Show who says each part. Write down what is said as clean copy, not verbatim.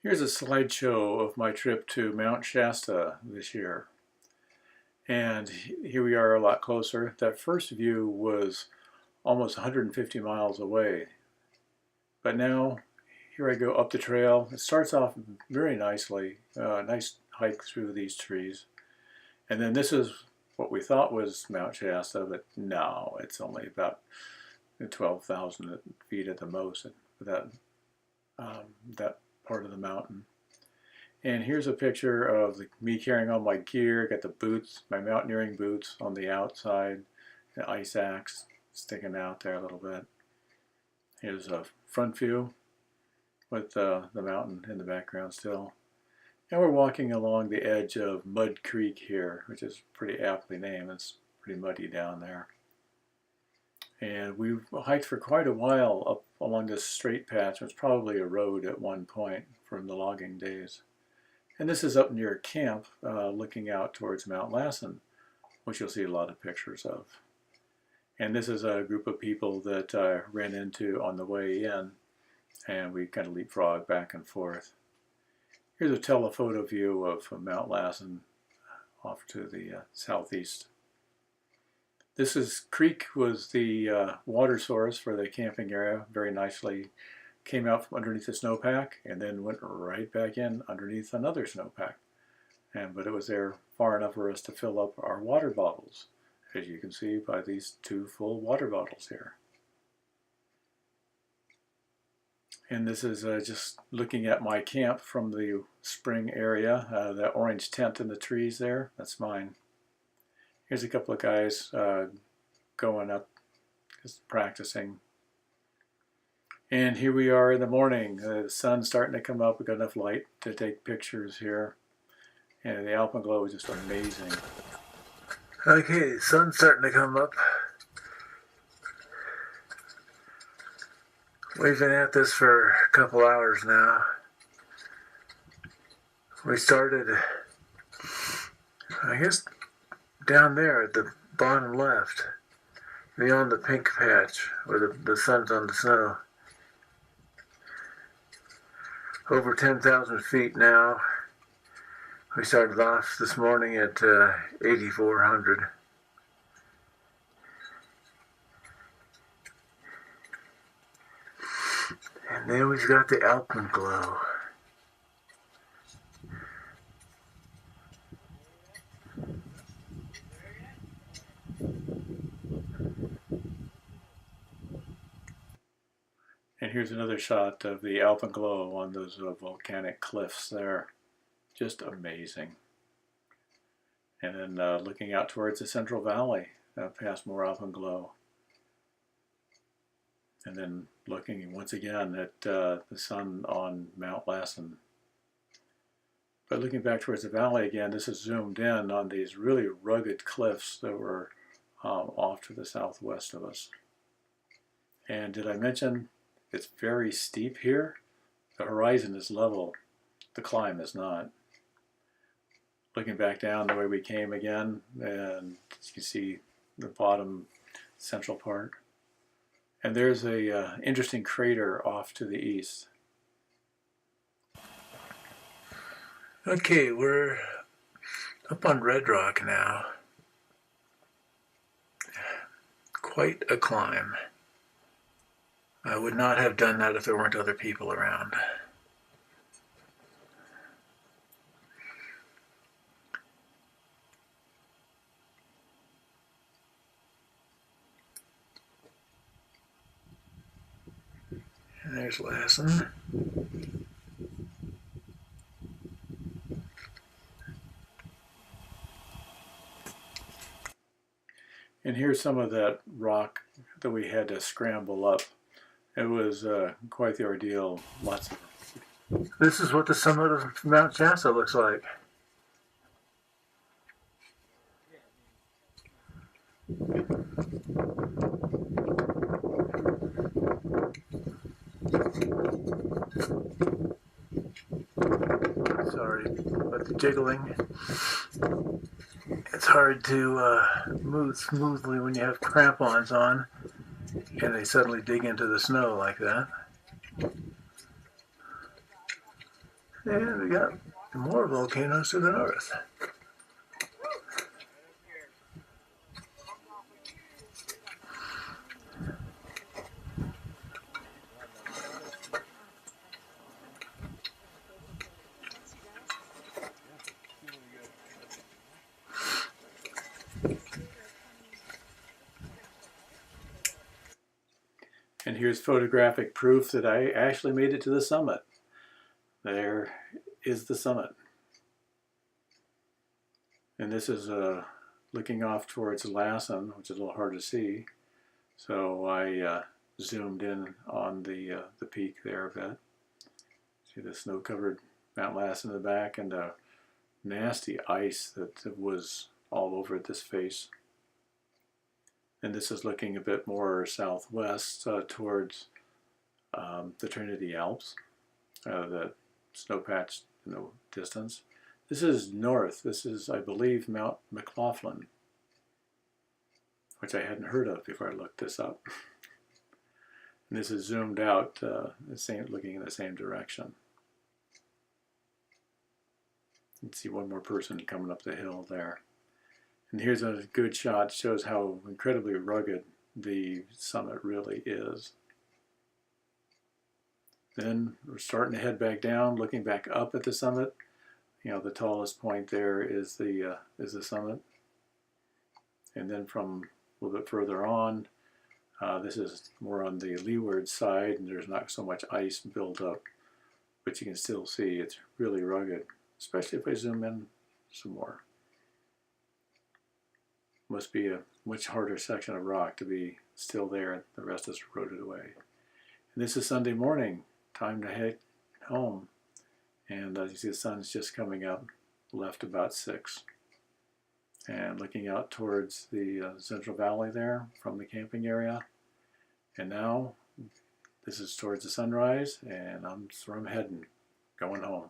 Speaker 1: Here's a slideshow of my trip to Mount Shasta this year. And here we are a lot closer. That first view was almost 150 miles away. But now, here I go up the trail. It starts off very nicely, nice hike through these trees. And then this is what we thought was Mount Shasta, but no, it's only about 12,000 feet at the most, that, that part of the mountain. And here's a picture of me carrying all my gear. Got the boots, my mountaineering boots on the outside, the ice axe sticking out there a little bit. Here's a front view with the mountain in the background still. And we're walking along the edge of Mud Creek here, which is pretty aptly named. It's pretty muddy down there. And we hiked for quite a while up along this straight patch. It was probably a road at one point from the logging days. And this is up near camp, looking out towards Mount Lassen, which you'll see a lot of pictures of. And this is a group of people that I ran into on the way in, and we kind of leapfrog back and forth. Here's a telephoto view of Mount Lassen off to the southeast. This creek was the water source for the camping area, very nicely came out from underneath the snowpack and then went right back in underneath another snowpack. But it was there far enough for us to fill up our water bottles, as you can see by these two full water bottles here. And this is just looking at my camp from the spring area. That orange tent in the trees there, that's mine. Here's a couple of guys going up, just practicing. And here we are in the morning. The sun's starting to come up. We've got enough light to take pictures here. And the alpenglow is just amazing. Okay, the sun's starting to come up. We've been at this for a couple hours now. We started, I guess, down there at the bottom left, beyond the pink patch where the sun's on the snow. Over 10,000 feet now. We started off this morning at 8,400. And then we've got the alpenglow. And here's another shot of the alpenglow on those volcanic cliffs there. Just amazing. And then looking out towards the Central Valley, past more alpenglow. And then looking once again at the sun on Mount Lassen. But looking back towards the valley again, this is zoomed in on these really rugged cliffs that were off to the southwest of us. And did I mention it's very steep here? The horizon is level, the climb is not. Looking back down the way we came again, and you can see the bottom central part. And there's a interesting crater off to the east. Okay, we're up on Red Rock now. Quite a climb. I would not have done that if there weren't other people around. And there's Lassen. And here's some of that rock that we had to scramble up. It was quite the ordeal. Lots of. This is what the summit of Mount Shasta looks like. Sorry about the jiggling. It's hard to move smoothly when you have crampons on and they suddenly dig into the snow like that. And we got more volcanoes to the north. And here's photographic proof that I actually made it to the summit. There is the summit. And this is looking off towards Lassen, which is a little hard to see. So I zoomed in on the peak there a bit. See the snow-covered Mount Lassen in the back and the nasty ice that was all over this face. And this is looking a bit more southwest towards the Trinity Alps, the snow patch in the distance. This is north. This is, I believe, Mount McLaughlin, which I hadn't heard of before I looked this up. And this is zoomed out, looking in the same direction. You can see one more person coming up the hill there. And here's a good shot, shows how incredibly rugged the summit really is. Then we're starting to head back down, looking back up at the summit. You know, the tallest point there is the summit. And then from a little bit further on, this is more on the leeward side, and there's not so much ice built up, but you can still see it's really rugged, especially if I zoom in some more. Must be a much harder section of rock to be still there. The rest is eroded away. And this is Sunday morning, time to head home. And as you see, the sun's just coming up, left about 6. And looking out towards the Central Valley there from the camping area. And now, this is towards the sunrise, and that's where I'm heading, going home.